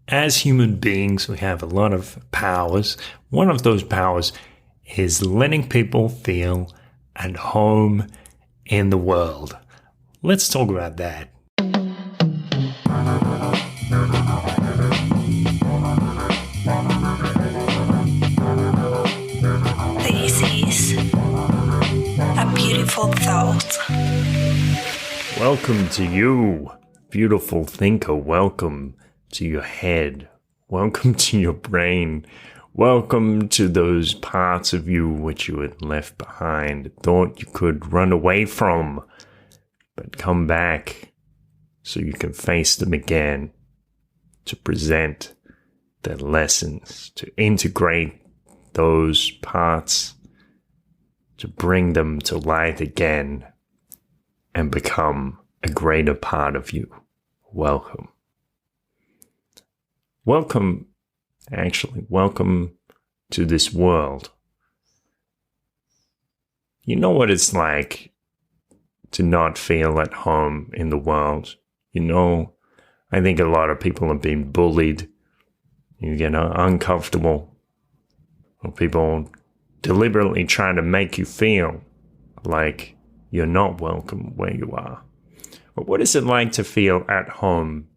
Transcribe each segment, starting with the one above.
As human beings, we have a lot of powers. One of those powers is letting people feel at home in the world. Let's talk about that. This is a beautiful thought. Welcome to you, beautiful thinker. Welcome to your head. Welcome to your brain. Welcome to those parts of you which you had left behind, thought you could run away from, but come back so you can face them again, to present their lessons, to integrate those parts, to bring them to light again and become a greater part of you. Welcome. Welcome to this world. You know what it's like to not feel at home in the world. You know, I think a lot of people have been bullied. You get uncomfortable. Or people deliberately trying to make you feel like you're not welcome where you are. But what is it like to feel at home?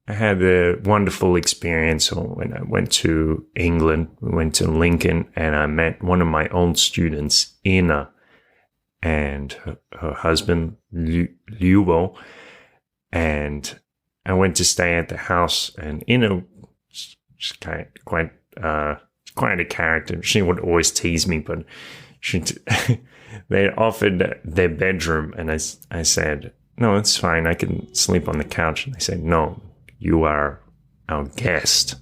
I had a wonderful experience when I went to England. We went to Lincoln and I met one of my old students, Ina, and her husband, Lubo. And I went to stay at the house, and Ina was quite a character. She would always tease me, but they offered their bedroom, and I said, no, it's fine. I can sleep on the couch. And they said, no, you are our guest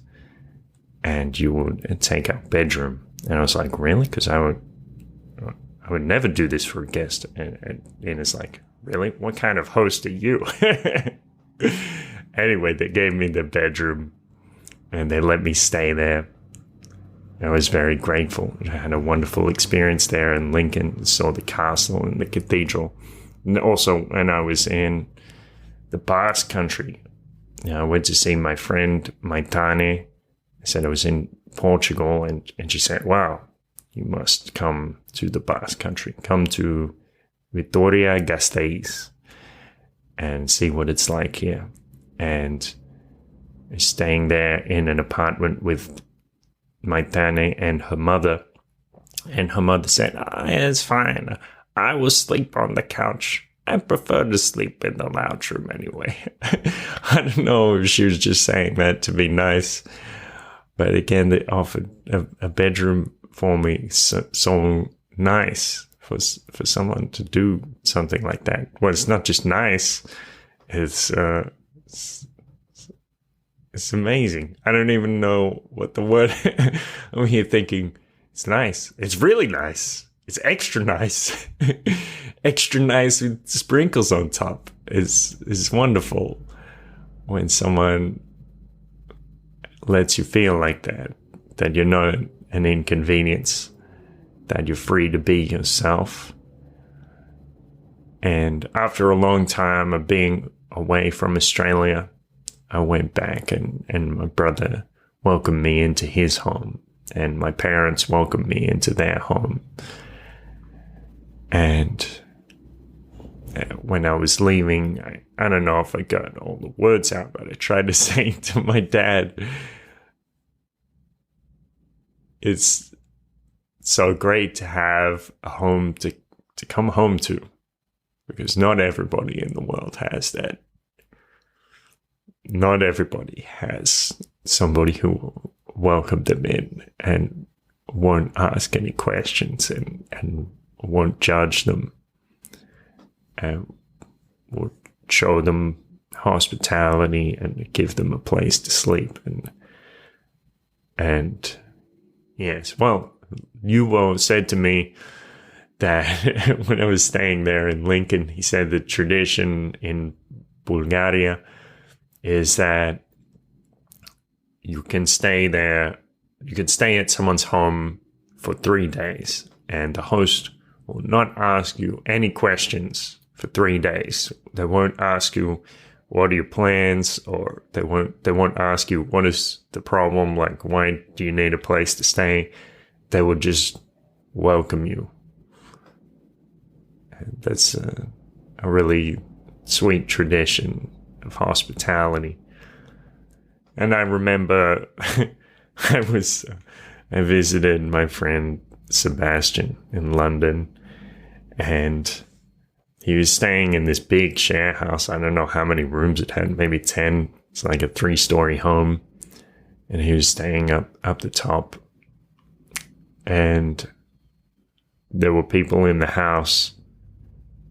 and you would take our bedroom. And I was like, really? Because I would never do this for a guest. And it's like, really? What kind of host are you? Anyway, they gave me the bedroom and they let me stay there. I was very grateful. I had a wonderful experience there in Lincoln. Saw the castle and the cathedral. And also, when I was in the Basque Country, I went to see my friend Maitane. I said I was in Portugal, and she said, wow, you must come to the Basque Country. Come to Vitoria-Gasteiz and see what it's like here. And staying there in an apartment with Maitane and her mother. And her mother said, it's fine. I will sleep on the couch. I prefer to sleep in the lounge room anyway. I don't know if she was just saying that to be nice. But again, they offered a bedroom for me. So nice for someone to do something like that. Well, it's not just nice. It's amazing. I don't even know what the word. I'm here thinking, it's nice. It's really nice. It's extra nice. Extra nice with sprinkles on top. It's wonderful when someone lets you feel like that you're not an inconvenience, that you're free to be yourself. And after a long time of being away from Australia, I went back and my brother welcomed me into his home, and my parents welcomed me into their home. And when I was leaving, I don't know if I got all the words out, but I tried to say to my dad, it's so great to have a home to come home to, because not everybody in the world has that. Not everybody has somebody who will welcome them in and won't ask any questions and won't judge them, and will show them hospitality and give them a place to sleep. And yes, well, Yuvo said to me that when I was staying there in Lincoln, he said the tradition in Bulgaria is that you can stay there, you can stay at someone's home for 3 days, and the host will not ask you any questions for 3 days. They won't ask you what are your plans? Or they won't ask you, what is the problem? Like, why do you need a place to stay? They will just welcome you. And that's a really sweet tradition of hospitality. And I remember I visited my friend Sebastian in London, and he was staying in this big share house. I don't know how many rooms it had, maybe 10. It's like a 3-story home. And he was staying up the top. And there were people in the house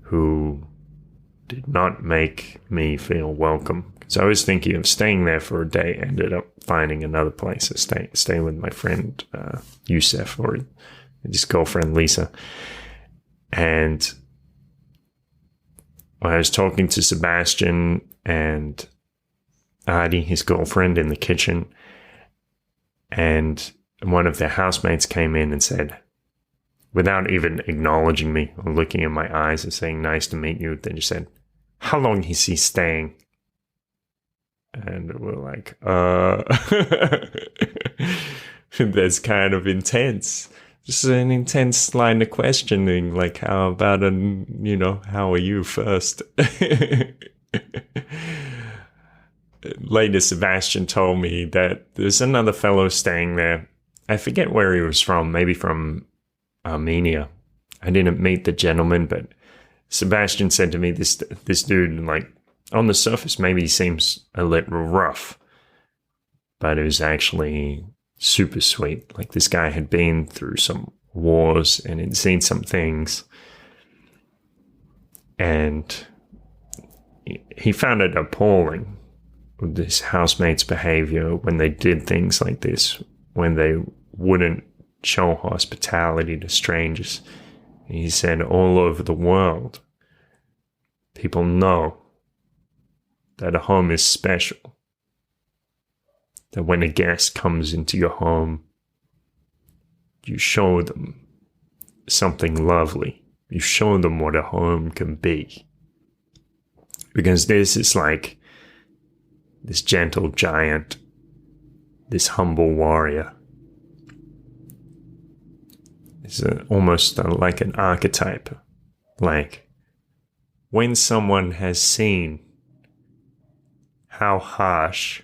who did not make me feel welcome. So I was thinking of staying there for a day. Ended up finding another place to stay with my friend Youssef, or his girlfriend Lisa. And I was talking to Sebastian and Adi, his girlfriend, in the kitchen, and one of their housemates came in and said, without even acknowledging me or looking in my eyes and saying, nice to meet you, they just said, how long is he staying? And we're like, that's kind of intense. Just an intense line of questioning, like, how about how are you first? Later, Sebastian told me that there's another fellow staying there. I forget where he was from, maybe from Armenia. I didn't meet the gentleman, but Sebastian said to me, this dude, like, on the surface, maybe he seems a little rough, but it was actually super sweet. Like, this guy had been through some wars and had seen some things, and he found it appalling with his housemates' behavior when they did things like this, when they wouldn't show hospitality to strangers. He said all over the world, people know that a home is special. That when a guest comes into your home, you show them something lovely. You show them what a home can be. Because this is like this gentle giant, this humble warrior. It's almost like an archetype. Like, when someone has seen how harsh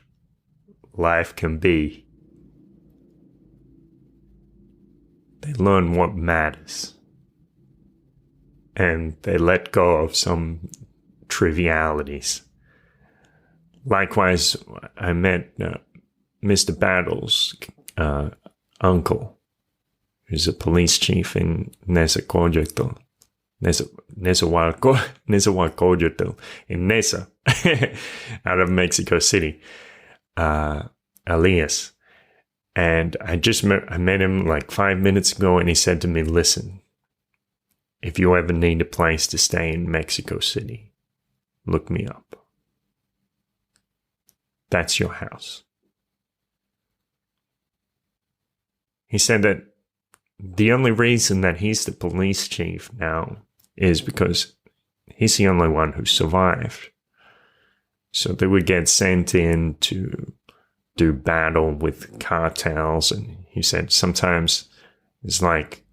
life can be, they learn what matters. And they let go of some trivialities. Likewise, I met Mr. Battles' uncle, who's a police chief in Nezahualcóyotl, in Neza, out of Mexico City, Elias. And I met him like 5 minutes ago, and he said to me, listen, if you ever need a place to stay in Mexico City, look me up. That's your house. He said that the only reason that he's the police chief now is because he's the only one who survived. So they would get sent in to do battle with cartels. And he said sometimes it's like,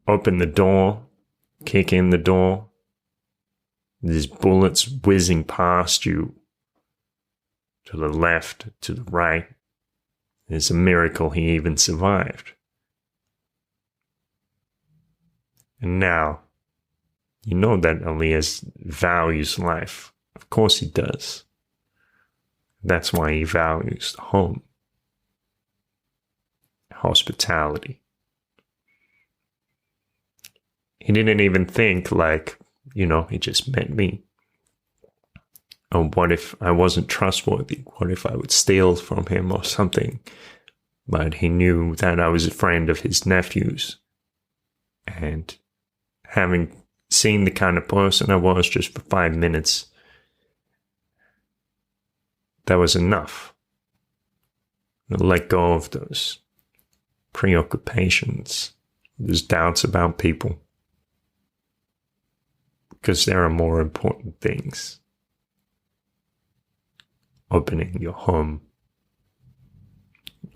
open the door, kick in the door, there's bullets whizzing past you to the left, to the right. It's a miracle he even survived. And now, you know that Elias values life. Of course he does. That's why he values home, hospitality. He didn't even think like, he just met me. Oh, what if I wasn't trustworthy? What if I would steal from him or something? But he knew that I was a friend of his nephew's. And having seen the kind of person I was just for 5 minutes, that was enough. Let go of those preoccupations, those doubts about people. Because there are more important things opening your home,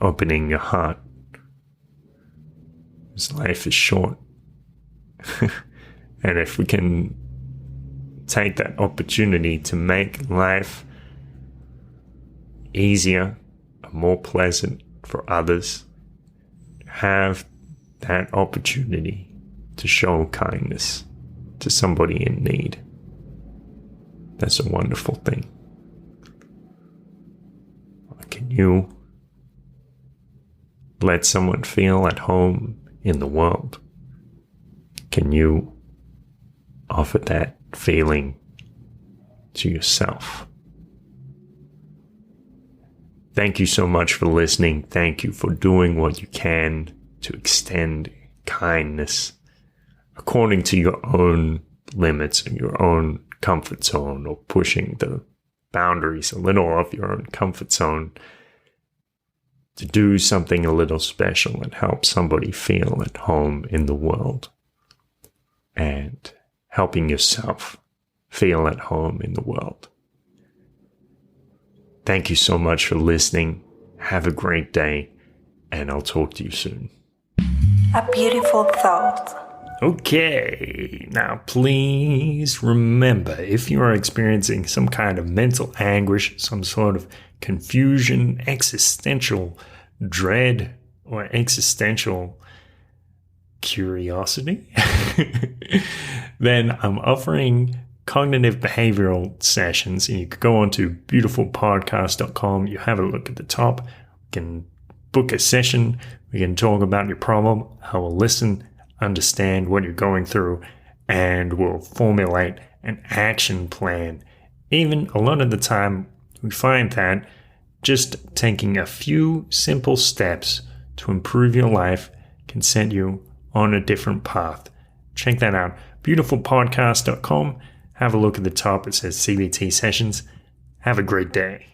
opening your heart. This life is short. And if we can take that opportunity to make life easier and more pleasant for others, have that opportunity to show kindness to somebody in need. That's a wonderful thing. Can you let someone feel at home in the world? Can you offer that feeling to yourself? Thank you so much for listening. Thank you for doing what you can to extend kindness according to your own limits and your own comfort zone, or pushing the boundaries a little of your own comfort zone to do something a little special and help somebody feel at home in the world, and helping yourself feel at home in the world. Thank you so much for listening. Have a great day, and I'll talk to you soon. A beautiful thought. Okay, now please remember, if you are experiencing some kind of mental anguish, some sort of confusion, existential dread, or existential curiosity, then I'm offering cognitive behavioral sessions, and you can go on to beautifulpodcast.com. You have a look at the top. You can book a session. We can talk about your problem. I will listen, understand what you're going through, and we'll formulate an action plan. Even a lot of the time, we find that just taking a few simple steps to improve your life can set you on a different path. Check that out. Beautifulpodcast.com. Have a look at the top. It says CBT sessions. Have a great day.